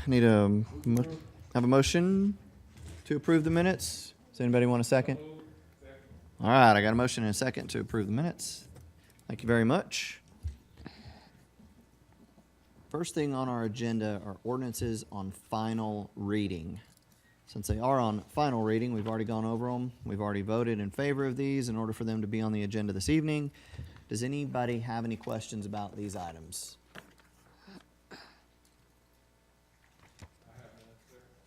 Need have a motion to approve the minutes. Does anybody want a second? All right, I got a motion and a second to approve the minutes. Thank you very much. First thing on our agenda are ordinances on final reading. Since they are on final reading, we've already gone over them. We've already voted in favor of these in order for them to be on the agenda this evening. Does anybody have any questions about these items?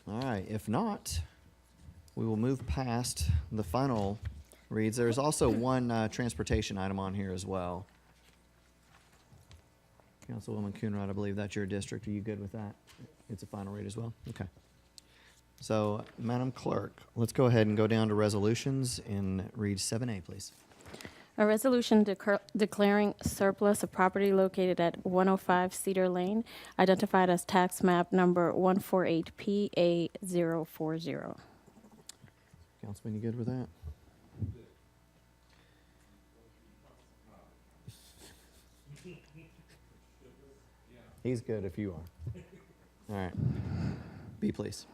All right, if not, we will move past the final reads. There's also one transportation item on here as well. Councilwoman Coonrod, I believe that's your district. Are you good with that? It's a final read as well? Okay. So, Madam Clerk, let's go ahead and go down to resolutions and read 7A, please. A resolution declaring surplus of property located at 105 Cedar Lane, identified as tax map number 148PA040. Councilman, you good with that? He's good if you are. All right. B, please.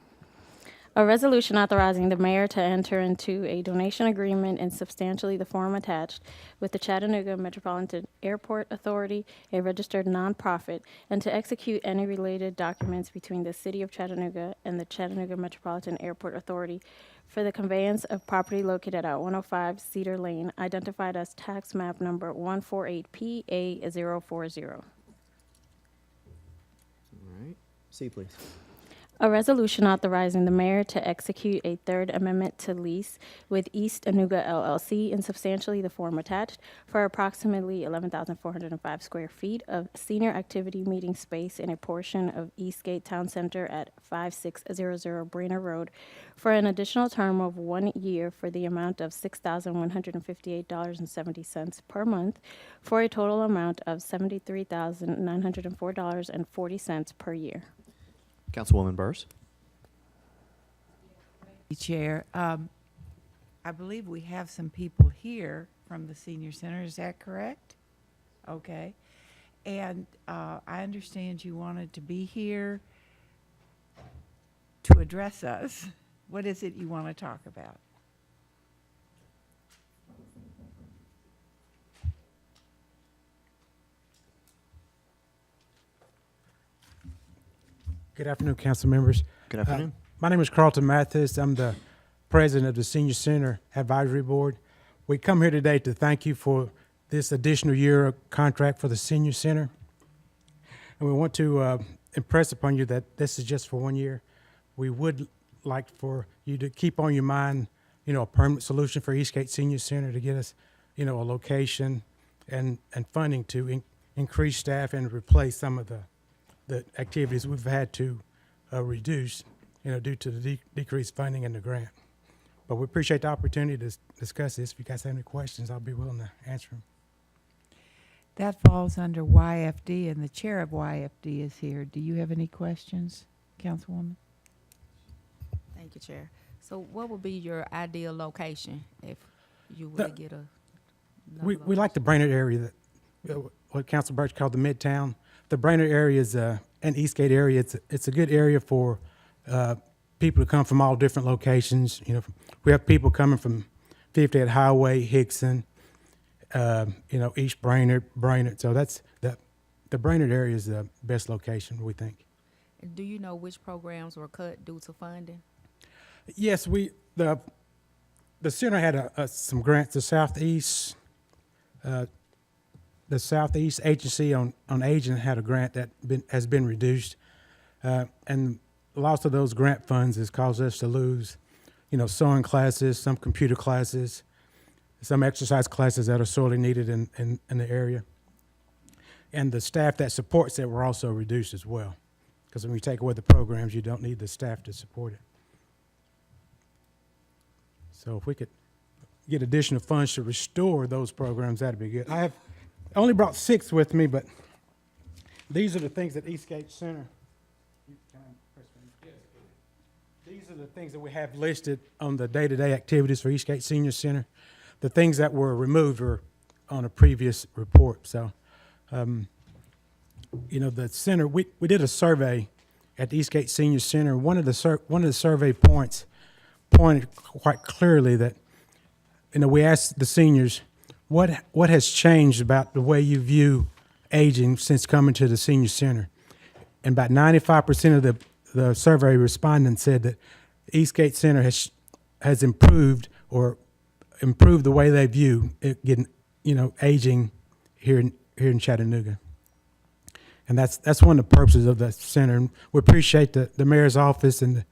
A resolution authorizing the mayor to enter into a donation agreement in substantially the form attached with the Chattanooga Metropolitan Airport Authority, a registered nonprofit, and to execute any related documents between the City of Chattanooga and the Chattanooga Metropolitan Airport Authority for the conveyance of property located at 105 Cedar Lane, identified as tax map number 148PA040. All right. C, please. A resolution authorizing the mayor to execute a third amendment to lease with East Anuga LLC in substantially the form attached for approximately 11,405 square feet of senior activity meeting space in a portion of Eastgate Town Center at 5600 Brainerd Road for an additional term of 1 year for the amount of $6,158.70 per month for a total amount of $73,904.40 per year. Councilwoman Burrs. Chair, I believe we have some people here from the senior center. Is that correct? Okay. And I understand you wanted to be here to address us. What is it you want to talk about? Good afternoon, council members. Good afternoon. My name is Carlton Mathis. I'm the president of the Senior Center Advisory Board. We come here today to thank you for this additional year of contract for the Senior Center. And we want to impress upon you that this is just for 1 year. We would like for you to keep on your mind, a permanent solution for Eastgate Senior Center to get us, a location and funding to increase staff and replace some of the activities we've had to reduce, due to the decreased funding in the grant. But we appreciate the opportunity to discuss this. If you guys have any questions, I'll be willing to answer them. That falls under YFD, and the chair of YFD is here. Do you have any questions, Councilwoman? Thank you, Chair. So what would be your ideal location if you were to get a? We like the Brainerd area, what Council Birch called the Midtown. The Brainerd area is an Eastgate area. It's a good area for people to come from all different locations. We have people coming from 58 Highway, Hickson, East Brainerd. So that's the Brainerd area is the best location, we think. Do you know which programs were cut due to funding? Yes, the center had some grants. The Southeast Agency on Aging had a grant that has been reduced, and the loss of those grant funds has caused us to lose, sewing classes, some computer classes, some exercise classes that are sorely needed in the area. And the staff that supports it were also reduced as well, because when you take away the programs, you don't need the staff to support it. So if we could get additional funds to restore those programs, that'd be good. I only brought 6 with me, but these are the things that Eastgate Center. These are the things that we have listed on the day-to-day activities for Eastgate Senior Center. The things that were removed were on a previous report. So, the center, we did a survey at the Eastgate Senior Center. One of the survey points pointed quite clearly that, we asked the seniors, what has changed about the way you view aging since coming to the senior center? And about 95% of the survey respondents said that Eastgate Center has improved the way they view it getting, aging here in Chattanooga. And that's one of the purposes of the center. And we appreciate the mayor's office and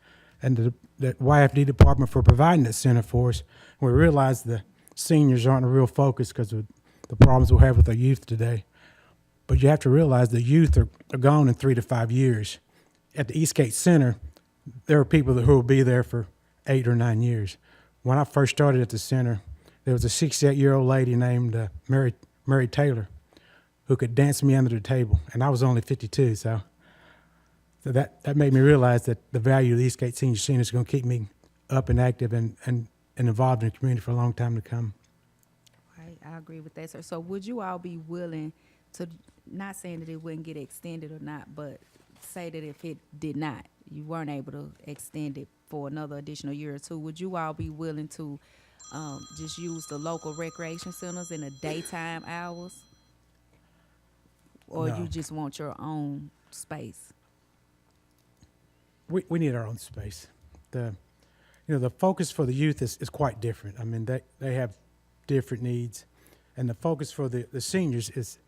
the YFD department for providing that center for us. We realize the seniors aren't a real focus because of the problems we have with our youth today. But you have to realize the youth are gone in 3 to 5 years. At the Eastgate Center, there are people who will be there for 8 or 9 years. When I first started at the center, there was a 68-year-old lady named Mary Taylor who could dance me under the table, and I was only 52, so that made me realize that the value of the Eastgate Senior Center is going to keep me up and active and involved in the community for a long time to come. Right, I agree with that, sir. So would you all be willing to, not saying that it wouldn't get extended or not, but say that if it did not, you weren't able to extend it for another additional year or two, would you all be willing to just use the local recreation centers in the daytime hours? Or No. you just want your own space? We need our own space. The focus for the youth is quite different. I mean, they have different needs, and the focus for the seniors is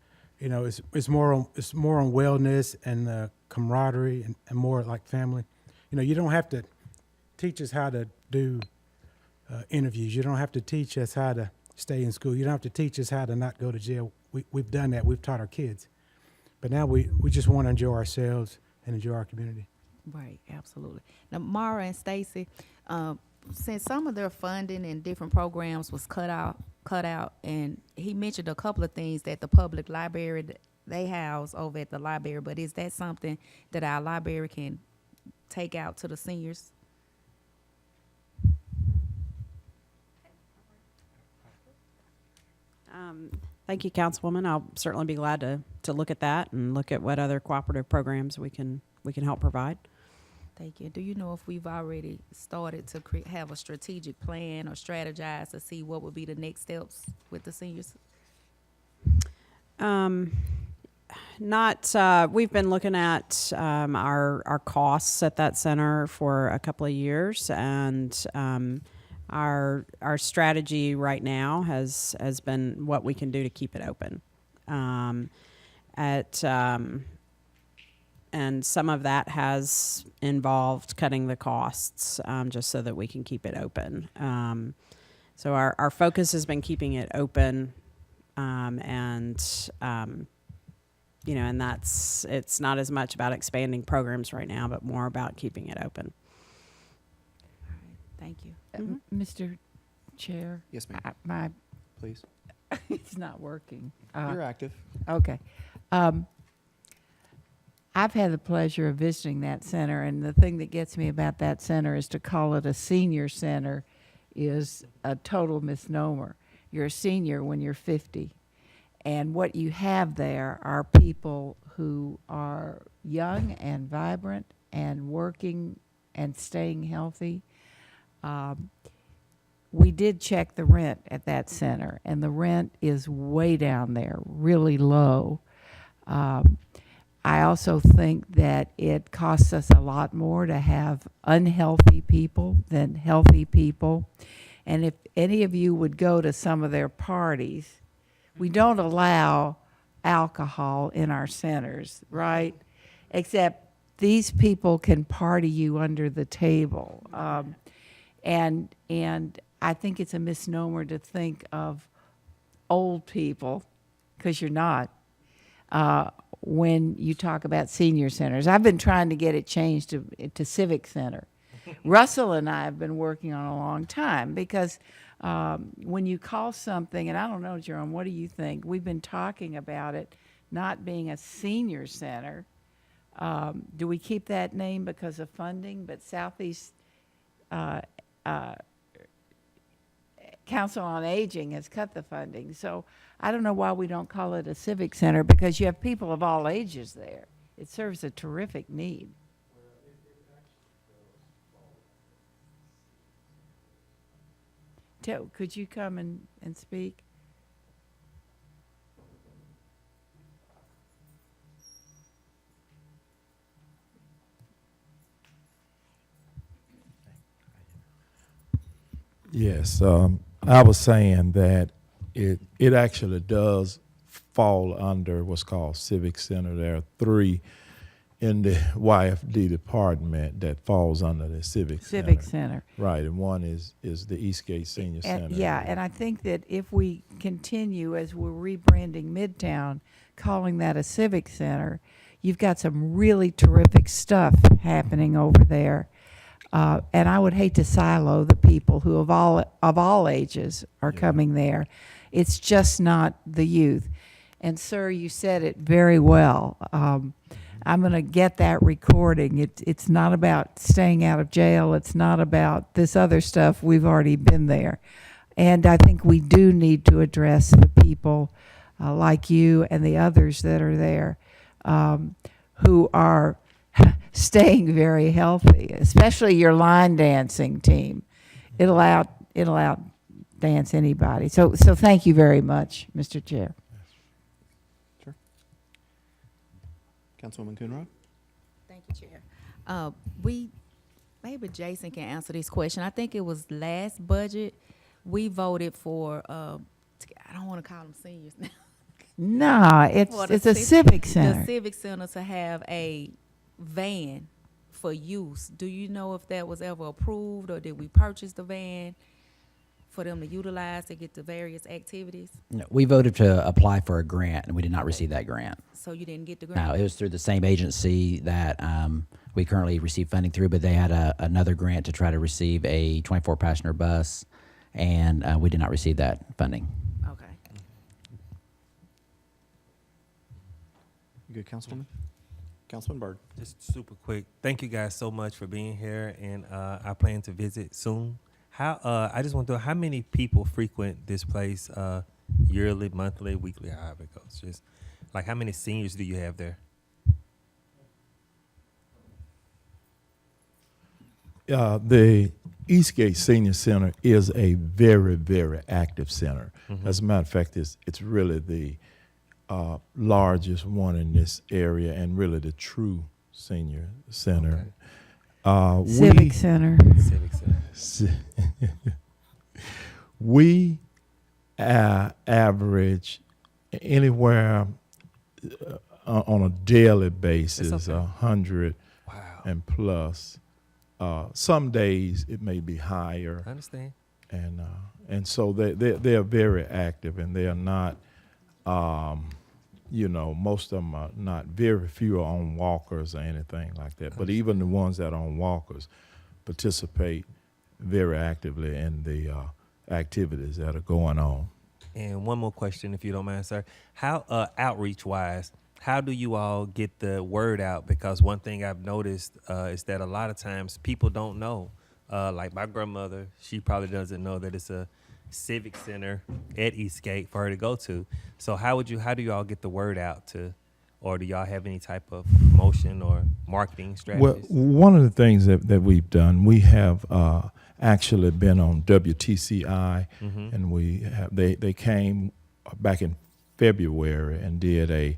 more on wellness and camaraderie and more like family. You don't have to teach us how to do interviews. You don't have to teach us how to stay in school. You don't have to teach us how to not go to jail. We've done that. We've taught our kids. But now we just want to enjoy ourselves and enjoy our community. Right, absolutely. Now, Mara and Stacy, since some of their funding and different programs was cut out, and he mentioned a couple of things that the public library, they house over at the library, but is that something that our library can take out to the seniors? Thank you, Councilwoman. I'll certainly be glad to look at that and look at what other cooperative programs we can help provide. Thank you. Do you know if we've already started to have a strategic plan or strategize to see what would be the next steps with the seniors? We've been looking at our costs at that center for a couple of years, and our strategy right now has been what we can do to keep it open. And some of that has involved cutting the costs just so that we can keep it open. So our focus has been keeping it open, and it's not as much about expanding programs right now, but more about keeping it open. All right, thank you. Mr. Chair? Yes, ma'am. My, Please. it's not working. You're active. Okay. I've had the pleasure of visiting that center, and the thing that gets me about that center is to call it a senior center is a total misnomer. You're a senior when you're 50. And what you have there are people who are young and vibrant and working and staying healthy. We did check the rent at that center, and the rent is way down there, really low. I also think that it costs us a lot more to have unhealthy people than healthy people. And if any of you would go to some of their parties, we don't allow alcohol in our centers, right? Except these people can party you under the table. And I think it's a misnomer to think of old people, because you're not, when you talk about senior centers. I've been trying to get it changed to Civic Center. Russell and I have been working on it a long time, because when you call something, and I don't know, Jerome, what do you think? We've been talking about it not being a senior center. Do we keep that name because of funding? But Southeast Council on Aging has cut the funding. So I don't know why we don't call it a civic center, because you have people of all ages there. It serves a terrific need. could you come and speak? Yes, I was saying that it actually does fall under what's called Civic Center. There are 3 in the YFD department that falls under the Civic Civic Center. Center. Right, and one is the Eastgate Senior Center. Yeah, and I think that if we continue, as we're rebranding Midtown, calling that a civic center, you've got some really terrific stuff happening over there. And I would hate to silo the people who of all ages are coming there. It's just not the youth. And sir, you said it very well. I'm going to get that recording. It's not about staying out of jail. It's not about this other stuff. We've already been there. And I think we do need to address the people like you and the others that are there who are staying very healthy, especially your line dancing team. It'll outdance anybody. So thank you very much, Mr. Chair. Sure. Councilwoman Coonrod? Thank you, Chair. Maybe Jason can answer this question. I think it was last budget, we voted for, I don't want to call them seniors now. Nah, For the it's a civic center. The Civic Center to have a van for use. Do you know if that was ever approved, or did we purchase the van for them to utilize to get to various activities? No, we voted to apply for a grant, and we did not receive that grant. So you didn't get the grant? No, it was through the same agency that we currently receive funding through, but they had another grant to try to receive a 24-passenger bus, and we did not receive that funding. Okay. You good, Councilwoman? Councilman Byrd? Just super quick. Thank you guys so much for being here, and I plan to visit soon. I just want to know how many people frequent this place yearly, monthly, weekly, however it goes. Just like how many seniors do you have there? The Eastgate Senior Center is a very, very active center. As a matter of fact, it's really the largest one in this area, and really the true senior center. Civic Center. Civic Center. We average anywhere on a daily basis, okay. 100 Wow. and plus. Some days it may be higher, I understand. and so they are very active, and they are not, most of them are not. Very few are on walkers or anything like that. But even the ones that are on walkers participate very actively in the activities that are going on. And one more question, if you don't mind, sir. How outreach-wise, how do you all get the word out? Because one thing I've noticed is that a lot of times people don't know. Like my grandmother, she probably doesn't know that it's a civic center at Eastgate for her to go to. So how do you all get the word out to, or do y'all have any type of promotion or marketing strategies? Well, one of the things that we've done, we have actually been on WTCI, and they came back in February and did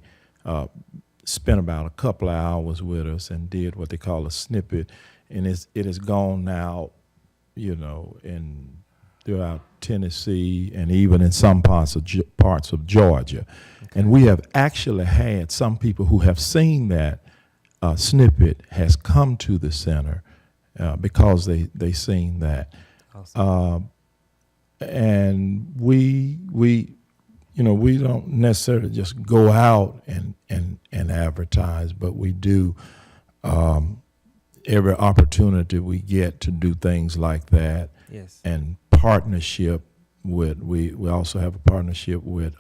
spent about a couple of hours with us and did what they call a snippet, and it has gone now, throughout Tennessee and even in some parts of Georgia. Okay. And we have actually had some people who have seen that snippet has come to the center because they seen that. Awesome. And we don't necessarily just go out and advertise, but we do every opportunity we get to do things like that. Yes. And partnership with, we also have a partnership with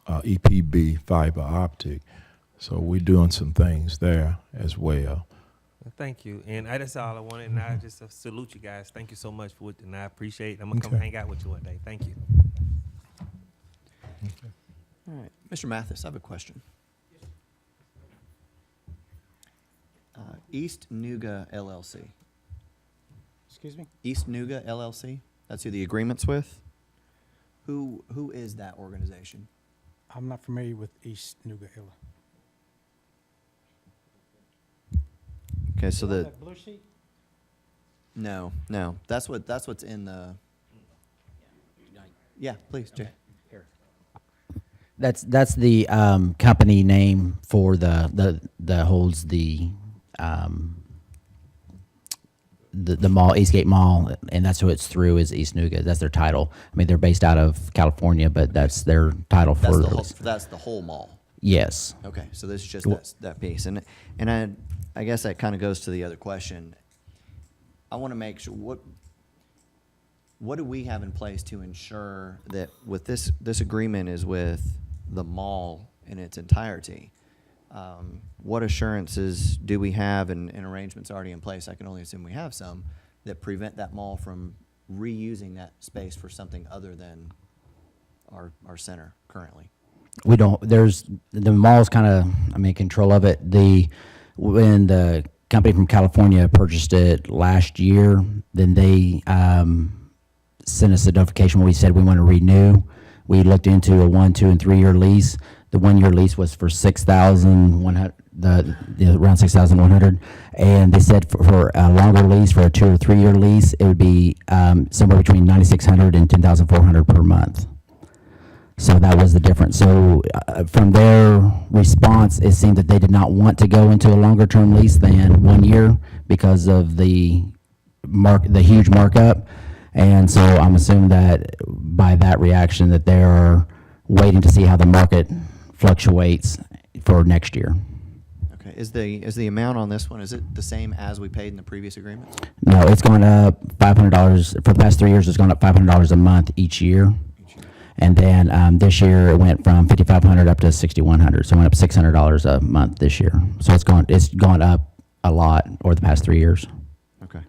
EPB Fiber Optic. So we're doing some things there as well. Well, thank you. And that's all I wanted. And I just salute you guys. Thank you so much for it. And I appreciate it. I'm going to come hang out with you one day. Thank you. Okay. All right. Mr. Mathis, I have a question. East Nuga LLC. Excuse me? East Nuga LLC. That's who the agreement's with? Who is that organization? I'm not familiar with East Nuga-Illa. Okay, so the, That blue sheet? no, that's what's in the, yeah, please, Jay. That's the company name for the holds the mall, Eastgate Mall, and that's who it's through is East Nuga. That's their title. I mean, they're based out of California, but that's their title That's for the whole, that's the whole mall. Yes. Okay, so this is just that piece, and I guess that kind of goes to the other question. I want to make sure, what do we have in place to ensure that with this agreement is with the mall in its entirety? What assurances do we have and arrangements already in place? I can only assume we have some that prevent that mall from reusing that space for something other than our center currently. We don't. There's the mall's kind of, control of it. When the company from California purchased it last year, then they sent us a notification where we said we want to renew. We looked into a 1, 2, and 3 year lease. The 1 year lease was for $6,100, around $6,100, and they said for a longer lease, for a 2 or 3 year lease, it would be somewhere between $9,600 and $10,400 per month. So that was the difference. So from their response, it seemed that they did not want to go into a longer term lease than 1 year because of the huge markup. And so I'm assuming that by that reaction that they're waiting to see how the market fluctuates for next year. Okay, is the amount on this one, is it the same as we paid in the previous agreements? No, it's gone up $500. For the past 3 years, it's gone up $500 a month each year. And then this year it went from $5,500 up to $6,100. So it went up $600 a month this year. So it's gone up a lot over the past 3 years. Okay.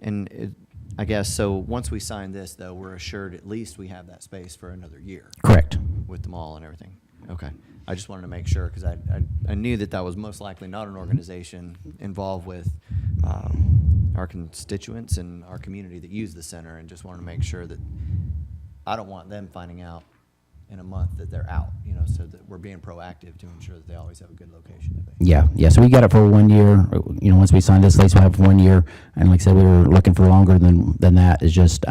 And I guess, so once we sign this, though, we're assured at least we have that space for another year Correct. with the mall and everything. Okay. I just wanted to make sure, because I knew that was most likely not an organization involved with our constituents and our community that use the center, and just wanted to make sure that I don't want them finding out in a month that they're out, so that we're being proactive to ensure that they always have a good location to be. Yeah. So we got it for 1 year. Once we sign this lease, we'll have it for 1 year. And like I said, we were looking for longer than that. It's just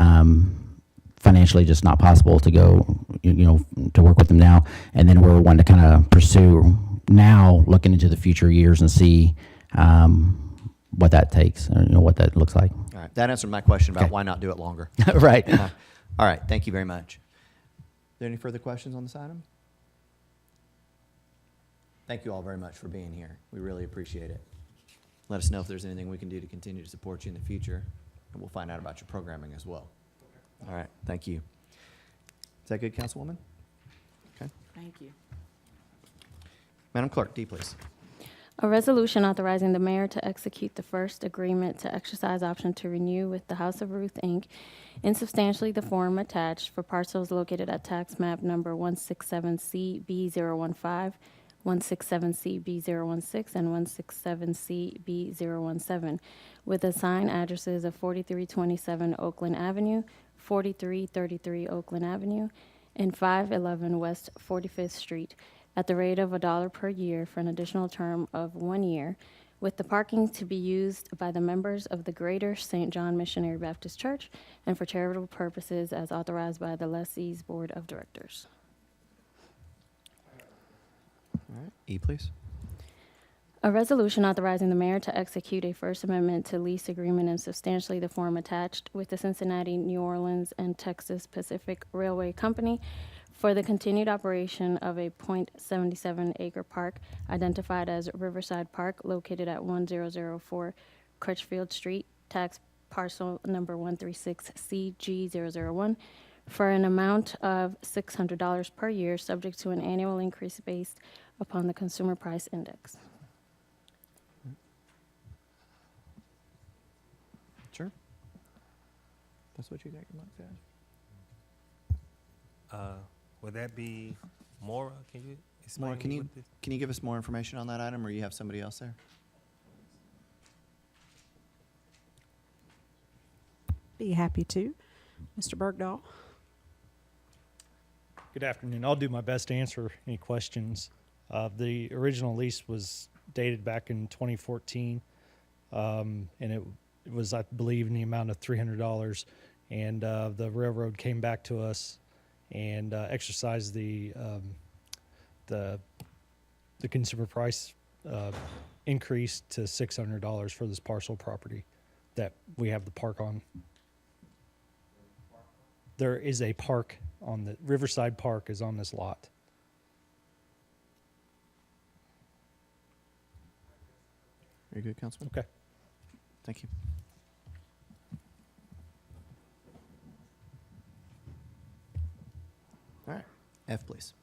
financially just not possible to go, to work with them now. And then we're wanting to kind of pursue now, looking into the future years and see what that takes, or what that looks like. All right. That answered my question about Okay. why not do it longer. Right. All right. Thank you very much. Are there any further questions on this item? Thank you all very much for being here. We really appreciate it. Let us know if there's anything we can do to continue to support you in the future, and we'll find out about your programming as well. All right. Thank you. Is that good, Councilwoman? Okay. Thank you. Madam Clerk, D, please. A resolution authorizing the mayor to execute the first agreement to exercise option to renew with the House of Ruth, Inc. in substantially the form attached for parcels located at tax map number 167CB015, 167CB016, and 167CB017, with assigned addresses of 4327 Oakland Avenue, 4333 Oakland Avenue, and 511 West 45th Street, at the rate of $1 per year for an additional term of 1 year, with the parking to be used by the members of the Greater St. John Missionary Baptist Church and for charitable purposes as authorized by the lessee's Board of Directors. All right. E, please. A resolution authorizing the mayor to execute a First Amendment to lease agreement in substantially the form attached with the Cincinnati, New Orleans, and Texas Pacific Railway Company for the continued operation of a .77 acre park identified as Riverside Park located at 1004 Crutchfield Street, tax parcel number 136CG001, for an amount of $600 per year, subject to an annual increase based upon the Consumer Price Index. Sure. That's what you got your mic at? Would that be Maura? Can you explain Maura, can me you what this? can you give us more information on that item, or you have somebody else there? Be happy to. Mr. Bergdahl? Good afternoon. I'll do my best to answer any questions. The original lease was dated back in 2014, and it was, I believe, in the amount of $300. And the railroad came back to us and exercised the consumer price increase to $600 for this parcel property that we have the park on. There is a park on the Riverside Park is on this lot. Very good, Councilman. Okay. Thank you. All right. F, please.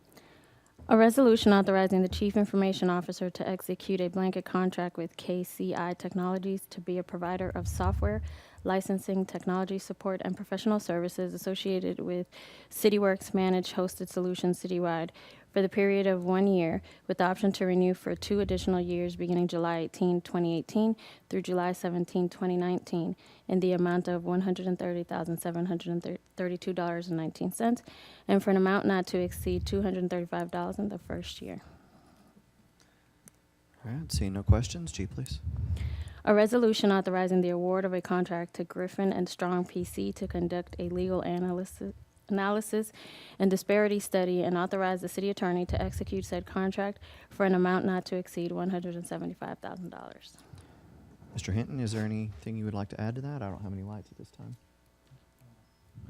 A resolution authorizing the Chief Information Officer to execute a blanket contract with KCI Technologies to be a provider of software, licensing, technology support, and professional services associated with CityWorks Managed Hosted Solutions citywide for the period of 1 year, with the option to renew for 2 additional years beginning July 18, 2018 through July 17, 2019, in the amount of $130,732.19, and for an amount not to exceed $235 in the first year. All right. Seeing no questions, G, please. A resolution authorizing the award of a contract to Griffin and Strong PC to conduct a legal analysis and disparity study, and authorize the city attorney to execute said contract for an amount not to exceed $175,000. Mr. Hinton, is there anything you would like to add to that? I don't have any lights at this time.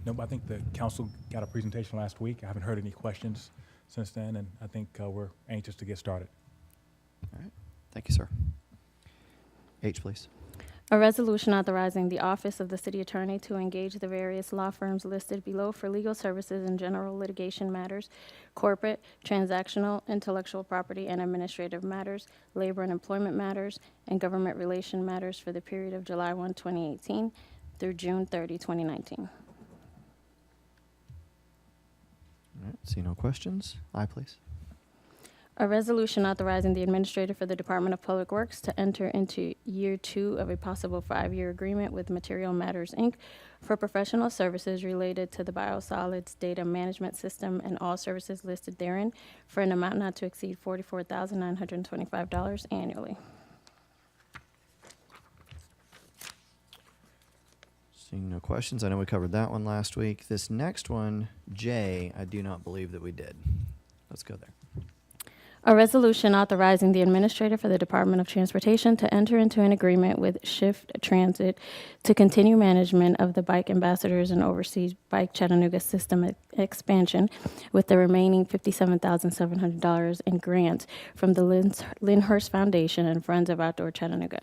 Nope, I think the council got a presentation last week. I haven't heard any questions since then, and I think we're anxious to get started. All right. Thank you, sir. H, please. A resolution authorizing the Office of the City Attorney to engage the various law firms listed below for legal services in general litigation matters, corporate, transactional, intellectual property, and administrative matters, labor and employment matters, and government relation matters for the period of July 1, 2018 through June 30, 2019. All right. See no questions. I, please. A resolution authorizing the administrator for the Department of Public Works to enter into year 2 of a possible 5-year agreement with Material Matters, Inc. for professional services related to the biosolids data management system and all services listed therein for an amount not to exceed $44,925 annually. Seeing no questions. I know we covered that one last week. This next one, J, I do not believe that we did. Let's go there. A resolution authorizing the administrator for the Department of Transportation to enter into an agreement with Shift Transit to continue management of the Bike Ambassadors and overseas Bike Chattanooga system expansion, with the remaining $57,700 in grants from the Lyndhurst Foundation and Friends of Outdoor Chattanooga.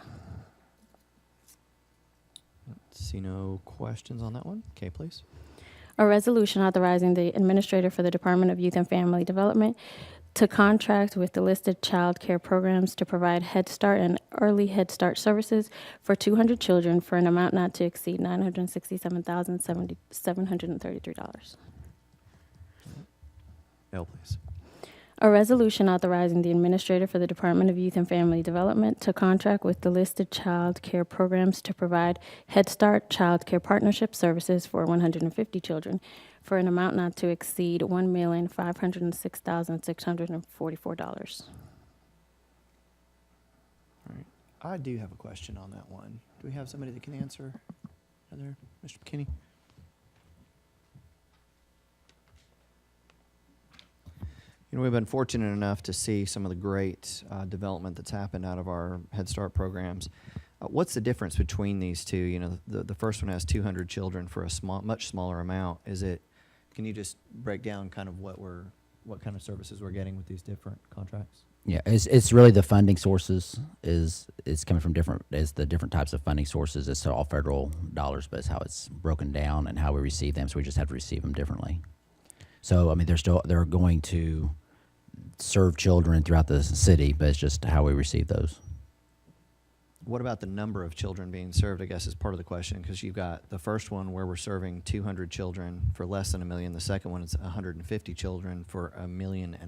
See no questions on that one. K, please. A resolution authorizing the administrator for the Department of Youth and Family Development to contract with the listed child care programs to provide Head Start and Early Head Start services for 200 children for an amount not to exceed $967,733. L, please. A resolution authorizing the administrator for the Department of Youth and Family Development to contract with the listed child care programs to provide Head Start Child Care Partnership services for 150 children for an amount not to exceed $1,506,644. All right. I do have a question on that one. Do we have somebody that can answer? Heather, Mr. McKinney? You know, we've been fortunate enough to see some of the great development that's happened out of our Head Start programs. What's the difference between these two? You know, the first one has 200 children for a much smaller amount. Can you just break down kind of what kind of services we're getting with these different contracts? Yeah, it's really the funding sources is coming from the different types of funding sources. It's all federal dollars, but it's how it's broken down and how we receive them. So we just have to receive them differently. So I mean, they're going to serve children throughout the city, but it's just how we receive those. What about the number of children being served, I guess, is part of the question, because you've got the first one where we're serving 200 children for less than $1 million. The second one is 150 children for $1.5 million.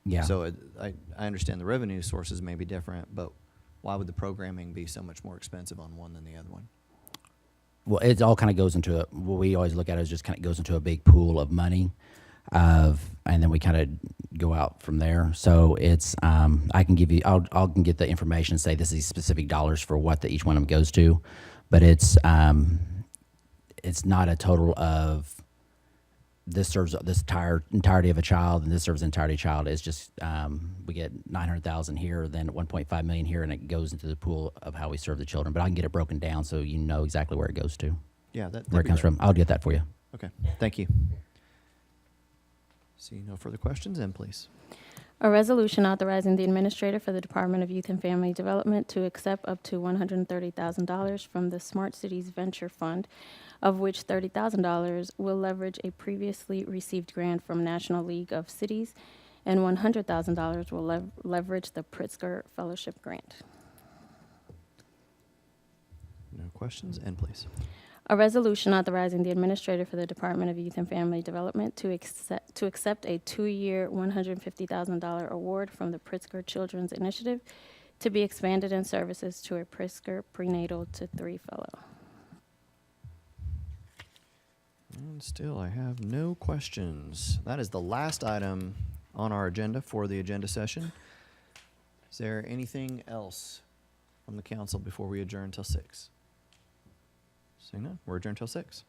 Yeah. So I understand the revenue sources may be different, but why would the programming be so much more expensive on one than the other one? well, it all kind of goes into what we always look at is just kind of goes into a big pool of money, and then we kind of go out from there. So it's I can give you I'll can get the information and say this is specific dollars for what each one of them goes to, but it's not a total of this serves this entirety of a child and this serves the entirety of a child. It's just we get 900,000 here, then 1.5 million here, and it goes into the pool of how we serve the children. But I can get it broken down so you know exactly where it goes to, Yeah, that'd where it be comes great. from. I'll get that for you. Okay, thank you. See no further questions, and please. A resolution authorizing the administrator for the Department of Youth and Family Development to accept up to $130,000 from the Smart Cities Venture Fund, of which $30,000 will leverage a previously received grant from National League of Cities, and $100,000 will leverage the Pritzker Fellowship Grant. No questions, and please. A resolution authorizing the administrator for the Department of Youth and Family Development to accept a 2-year, $150,000 award from the Pritzker Children's Initiative to be expanded in services to a Pritzker Prenatal to 3 Fellow. And still, I have no questions. That is the last item on our agenda for the agenda session. Is there anything else from the council before we adjourn till 6? Seeing none, we're adjourned till 6.